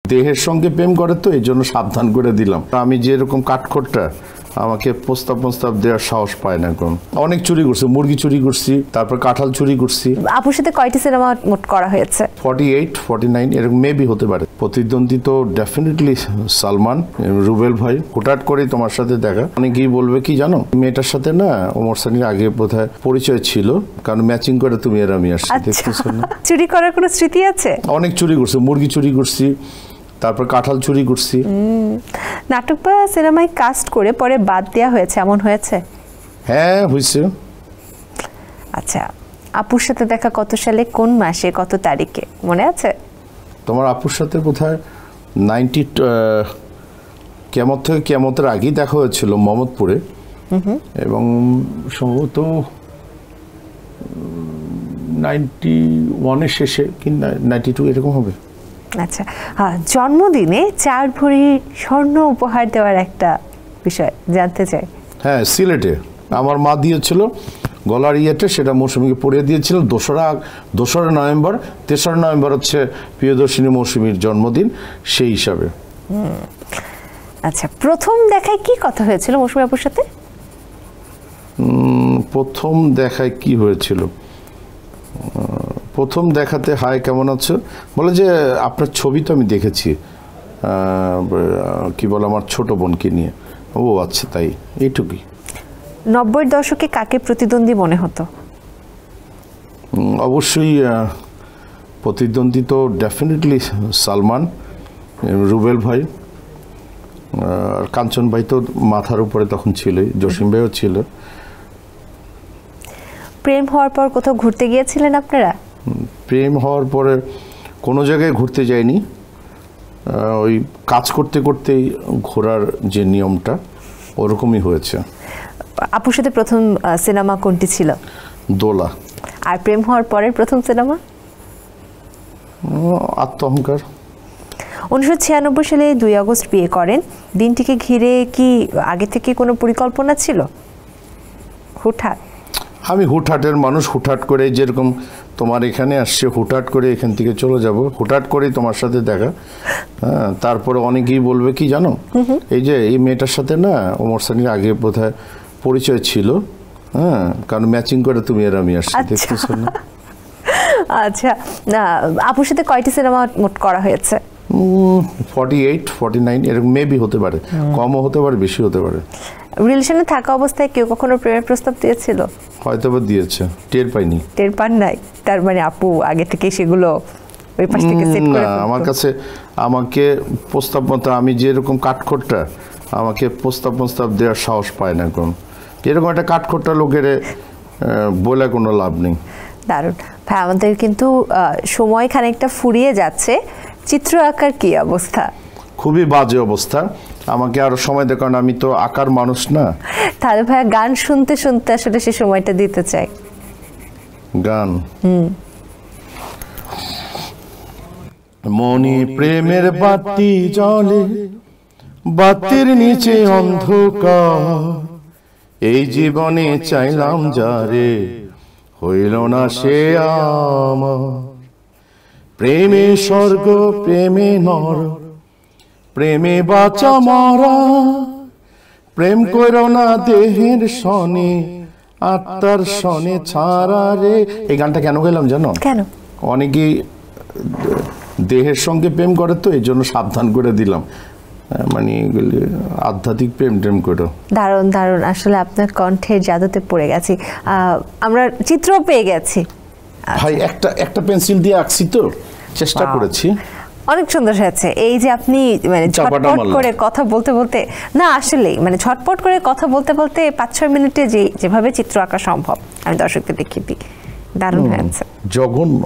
দেহের সঙ্গে প্রেম করে তো এই জন্য সাবধান করে দিলাম। আমি যেরকম কাঠখোট্টা, আমাকে প্রস্তাব দেওয়ার সাহস পায় না। কোন অনেক চুরি করছি, মুরগি চুরি করছি, তারপর কাঁঠাল চুরি করছি। আপুর সাথে কয়টি সিনেমা মোট করা হয়েছে? 48, 49 এরকম মেবি হতে পারে। প্রতিদ্বন্দ্বী তো ডেফিনেটলি সালমান, রুবেল ভাই। হুটহাট করেই তোমার সাথে দেখা। অনেকেই বলবে কি জানো, মেয়েটার সাথে না ওমর সানির আগে বোধহয় পরিচয় ছিল, কারণ ম্যাচিং করে তুমি আর আমি আসছি। দেখতেছো না? চুরি করার কোনো স্মৃতি আছে? অনেক চুরি করছি, মুরগি চুরি করছি, তারপর কাঁঠাল চুরি করছি। নাটক বা সিনেমায় কাস্ট করে পরে বাদ দেওয়া হয়েছে, এমন হয়েছে? হ্যাঁ, হয়েছে। আচ্ছা, আপুর সাথে দেখা কত সালে, কোন মাসে, কত তারিখে মনে আছে? তোমার আপুর সাথে কোথায় 90 কেয়ামতের আগেই দেখা হয়েছিল মোহাম্মদপুরে, এবং সম্ভবত 91-এর শেষে কি 92 এরকম হবে। আচ্ছা, জন্মদিনে 4 ভরি স্বর্ণ উপহার দেওয়ার একটা বিষয় জানতে চাই। হ্যাঁ, সিলেটে আমার মা দিয়েছিল গলার ইয়েতে, সেটা মৌসুমীকে পরিয়ে দিয়েছিল। 2রা নভেম্বর, 3রা নভেম্বর হচ্ছে প্রিয়দর্শিনী মৌসুমীর জন্মদিন, সেই হিসাবে। আচ্ছা, প্রথম দেখায় কি কথা হয়েছিল মৌসুমী আপুর সাথে? প্রথম দেখায় কি হয়েছিল? প্রথম দেখাতে হাই কেমন আছো বলে যে আপনার ছবি তো আমি দেখেছি, কি বলে আমার ছোট বোনকে নিয়ে। ও আচ্ছা, তাই, এইটুকুই। 90-এর দশকে কাকে প্রতিদ্বন্দ্বী মনে হতো? অবশ্যই প্রতিদ্বন্দ্বী তো ডেফিনেটলি সালমান, রুবেল ভাই, আর কাঞ্চন ভাই তো মাথার উপরে তখন ছিলই, জসিম ভাইও ছিল। প্রেম হওয়ার পর কোথাও ঘুরতে গিয়েছিলেন আপনারা? প্রেম হওয়ার পরে কোনো জায়গায় ঘুরতে যাইনি, ওই কাজ করতে করতেই ঘোরার যে নিয়মটা ওরকমই হয়েছে। আপুর সাথে প্রথম সিনেমা কোনটি ছিল? দোলা। আর প্রেম হওয়ার পরের প্রথম সিনেমা? আত্মঅহংকার। 1996 সালে 2 আগস্ট বিয়ে করেন। দিনটিকে ঘিরে কি আগে থেকে কোনো পরিকল্পনা ছিল? হুটহাট? আমি হুটহাটের মানুষ, হুটহাট করে, যেরকম তোমার এখানে আসছে, হুটহাট করে এখান থেকে চলে যাব, হুটহাট করেই তোমার সাথে দেখা। হ্যাঁ, তারপরে অনেকেই বলবে কি জানো, এই যে এই মেয়েটার সাথে না ওমর সানির আগে বোধহয় পরিচয় ছিল, হ্যাঁ, কারণ ম্যাচিং করে তুমি আর আমি আসছি। দেখতেছো না? আচ্ছা, আপুর সাথে কয়টি সিনেমা মোট করা হয়েছে? 48, 49 এরকম মেবি হতে পারে, কমও হতে পারে, বেশি হতে পারে। রিলেশনে থাকা অবস্থায় কেউ কখনো প্রেমের প্রস্তাব দিয়েছিল? হয়তো বা দিয়েছে, টের পাইনি। টের পান নাই? তার মানে আপু আগে থেকে সেগুলো ওই পাশ থেকে সেট করে না, আমার কাছে আমাকে প্রস্তাব মতো, আমি যেরকম কাঠখোট্টা, আমাকে প্রস্তাব দেওয়ার সাহস পায় না। কোন এরকম একটা কাঠখোট্টা লোকের বলে কোনো লাভ নেই। দারুণ ভাই, আমাদের কিন্তু সময় খানিকটা ফুরিয়ে যাচ্ছে। চিত্র আঁকার কি অবস্থা? খুবই বাজে অবস্থা। আমাকে আরো সময় দেয়, কারণ আমি তো আঁকার মানুষ না। তাহলে ভাই গান শুনতে শুনতে আসলে সে সময়টা দিতে চাই। গান? মনে প্রেমের বাতি জ্বলে, বাতির নিচে অন্ধকার, এই জীবনে চাইলাম যারে, হইল না সে আমার। প্রেমে স্বর্গ, প্রেমে নর, প্রেমে বাঁচা মরা, প্রেম করো না দেহের সনে, আত্মার সনে ছাড়া রে। এই গানটা কেন গেলাম জানো? কেন? অনেকেই দেহের সঙ্গে প্রেম করে তো এই জন্য সাবধান করে দিলাম, মানে আধ্যাত্মিক প্রেম করো। দারুণ দারুণ, আসলে আপনার কণ্ঠের জাদুতে পড়ে গেছি। আমরা চিত্র পেয়ে গেছি ভাই, একটা পেন্সিল দিয়ে আঁকছি তো, চেষ্টা করেছি। অনেক সুন্দর হয়েছে। এই যে আপনি মানে ঝটপট করে কথা বলতে বলতে, না আসলে মানে ঝটপট করে কথা বলতে বলতে 5-6 মিনিটে যেভাবে চিত্র আঁকা সম্ভব আমি দর্শকদের দেখিয়ে দিই, দারুণ হয়েছে। জঘন্য।